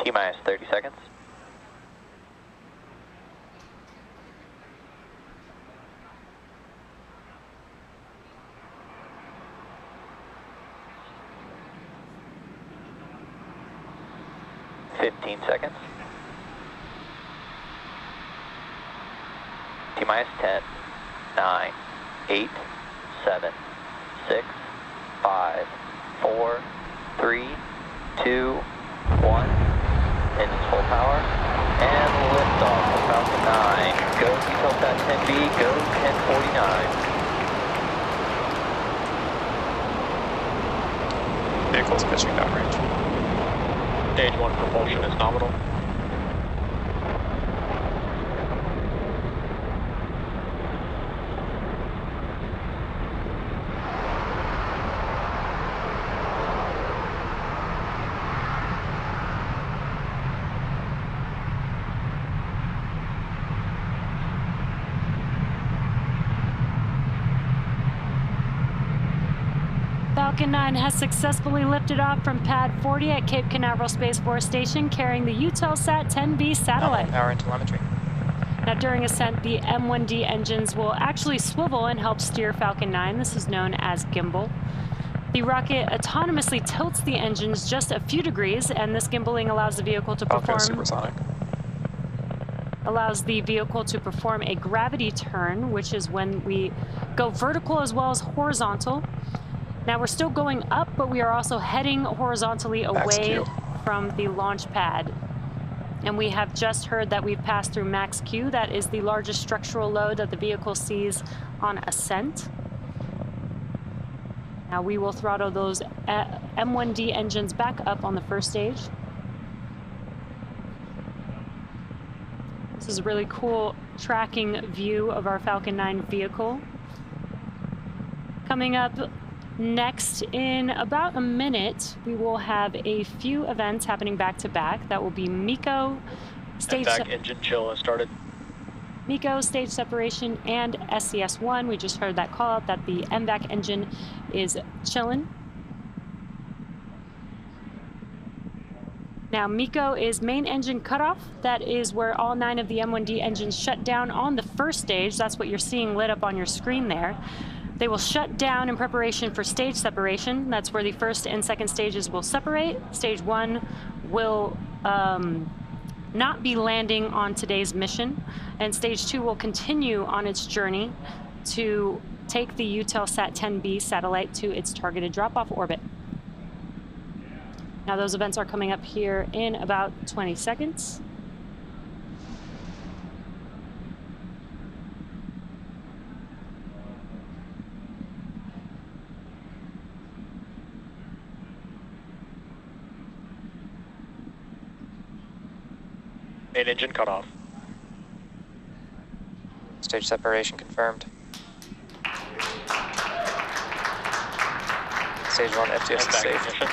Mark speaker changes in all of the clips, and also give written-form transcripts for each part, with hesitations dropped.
Speaker 1: T-minus 30 seconds. Seconds. T-minus 10, 9, 8, 7, 6, 5, 4, 3, 2, 1. Engines full power. And liftoff for Falcon 9. Go Eutelsat 10B, go 1049.
Speaker 2: Vehicle's pitching downrange.
Speaker 3: Stage 1 propulsion is nominal.
Speaker 4: Falcon 9 has successfully lifted off from Pad 40 at Cape Canaveral Space Force Station, carrying the Eutelsat 10B satellite.
Speaker 2: Power and telemetry.
Speaker 4: Now, during ascent, the M1D engines will actually swivel and help steer Falcon 9. This is known as gimbal. The rocket autonomously tilts the engines just a few degrees, and this gimbaling allows the vehicle to perform a gravity turn, which is when we go vertical as well as horizontal. Now we're still going up, but we are also heading horizontally away from the launch pad. And we have just heard that we've passed through max Q. That is the largest structural load that the vehicle sees on ascent. Now we will throttle those M1D engines back up on the first stage. This is a really cool tracking view of our Falcon 9 vehicle. Coming up next, in about a minute, we will have a few events happening back to back. That will be MECO,
Speaker 3: engine chill has started.
Speaker 4: MECO, stage separation, and SCS-1. We just heard that call out that the MVAC engine is chilling. Now, MECO is main engine cutoff. That is where all 9 of the M1D engines shut down on the first stage. That's what you're seeing lit up on your screen there. They will shut down in preparation for stage separation. That's where the first and second stages will separate. Stage 1 will not be landing on today's mission, and stage 2 will continue on its journey to take the Eutelsat 10B satellite to its targeted drop-off orbit. Now those events are coming up here in about 20 seconds.
Speaker 3: Main engine cut off.
Speaker 2: Stage separation confirmed. Stage 1 FTS is safe.
Speaker 3: Ignition.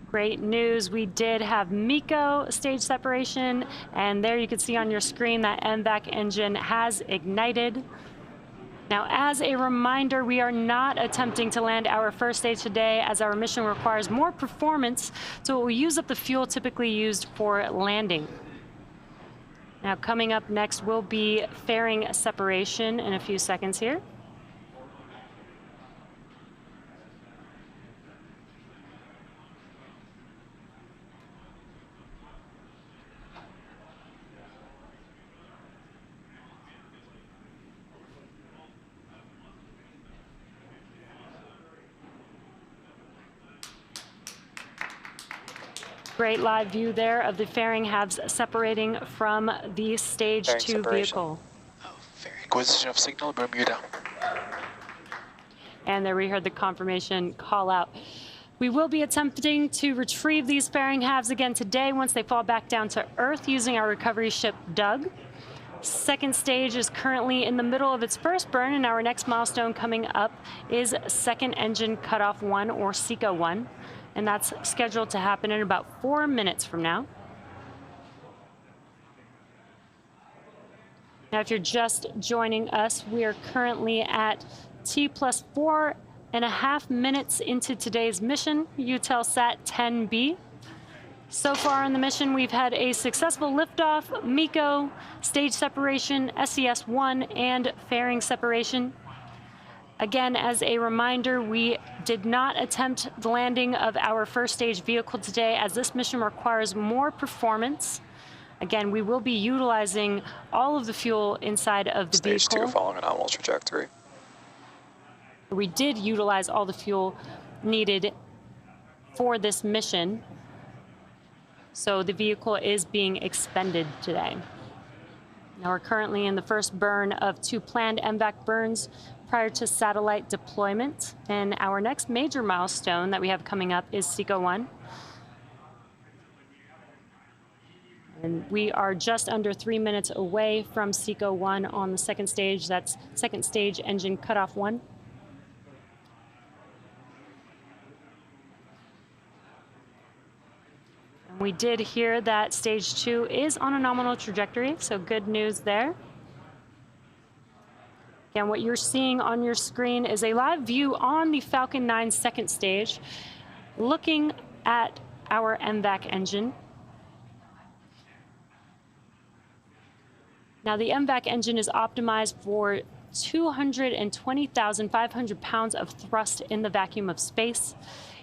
Speaker 4: Great news, we did have MECO stage separation, and there you can see on your screen that MVAC engine has ignited. Now, as a reminder, we are not attempting to land our first stage today, as our mission requires more performance, so it will use up the fuel typically used for landing. Now, coming up next will be fairing separation in a few seconds here. Great live view there of the fairing halves separating from the stage 2 vehicle.
Speaker 5: Oh, fairing acquisition of signal, Bermuda.
Speaker 4: And there we heard the confirmation call out. We will be attempting to retrieve these fairing halves again today once they fall back down to Earth using our recovery ship Doug. Second stage is currently in the middle of its first burn, and our next milestone coming up is second engine cutoff 1, or SECO 1. And that's scheduled to happen in about 4 minutes from now. Now, if you're just joining us, we are currently at T+4 8.5 minutes into today's mission, Eutelsat 10B. So far in the mission, we've had a successful liftoff, MECO, stage separation, SES-1, and fairing separation. Again, as a reminder, we did not attempt the landing of our first stage vehicle today, as this mission requires more performance. Again, we will be utilizing all of the fuel inside of the vehicle.
Speaker 2: Stage 2 following a nominal trajectory.
Speaker 4: We did utilize all the fuel needed for this mission, so the vehicle is being expended today. Now we're currently in the first burn of 2 planned MVAC burns prior to satellite deployment, and our next major milestone that we have coming up is SECO-1. And we are just under 3 minutes away from SECO-1 on the second stage. That's second stage engine cutoff 1. And we did hear that stage 2 is on a nominal trajectory, so good news there. Again, what you're seeing on your screen is a live view on the Falcon 9 second stage, looking at our MVAC engine. Now, the MVAC engine is optimized for 220,500 pounds of thrust in the vacuum of space.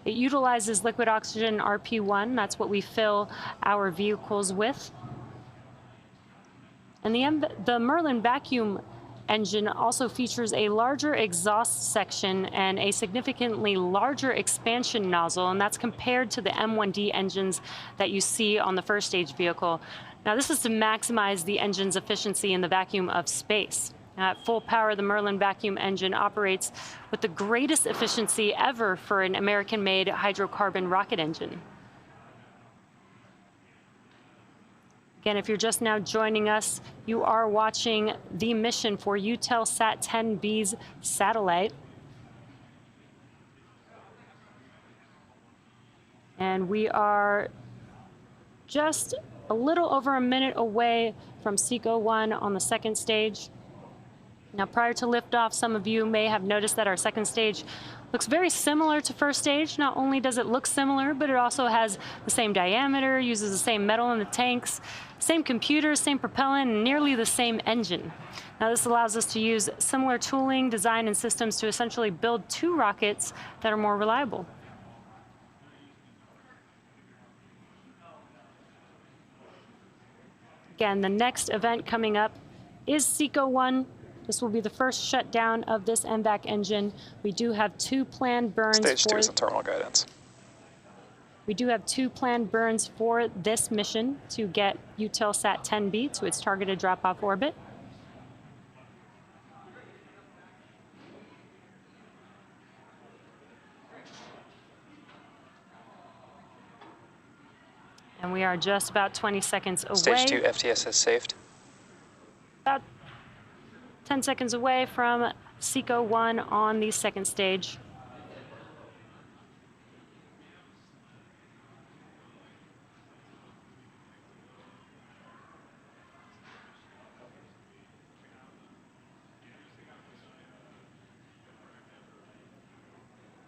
Speaker 4: It utilizes liquid oxygen RP1. That's what we fill our vehicles with. And the Merlin vacuum engine also features a larger exhaust section and a significantly larger expansion nozzle, and that's compared to the M1D engines that you see on the first stage vehicle. Now, this is to maximize the engine's efficiency in the vacuum of space. At full power, the Merlin vacuum engine operates with the greatest efficiency ever for an American-made hydrocarbon rocket engine. Again, if you're just now joining us, you are watching the mission for Eutelsat 10B's satellite. And we are just a little over a minute away from SECO-1 on the second stage. Now, prior to liftoff, some of you may have noticed that our second stage looks very similar to first stage. Not only does it look similar, but it also has the same diameter, uses the same metal in the tanks, same computers, same propellant, and nearly the same engine. Now, this allows us to use similar tooling, design, and systems to essentially build 2 rockets that are more reliable. Again, the next event coming up is SECO-1. This will be the first shutdown of this MVAC engine. We do have 2 planned burns.
Speaker 2: Stage 2 is in terminal guidance.
Speaker 4: We do have 2 planned burns for this mission to get Eutelsat 10B to its targeted drop-off orbit. And we are just about 20 seconds away.
Speaker 2: Stage 2 FTS is saved.
Speaker 4: About 10 seconds away from SECO-1 on the second stage.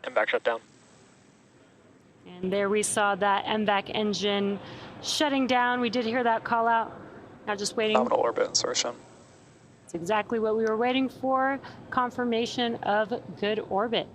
Speaker 3: MVAC shut down.
Speaker 4: And there we saw that MVAC engine shutting down. We did hear that call out. Now just waiting.
Speaker 2: Nominal orbit insertion.
Speaker 4: It's exactly what we were waiting for. Confirmation of good orbit.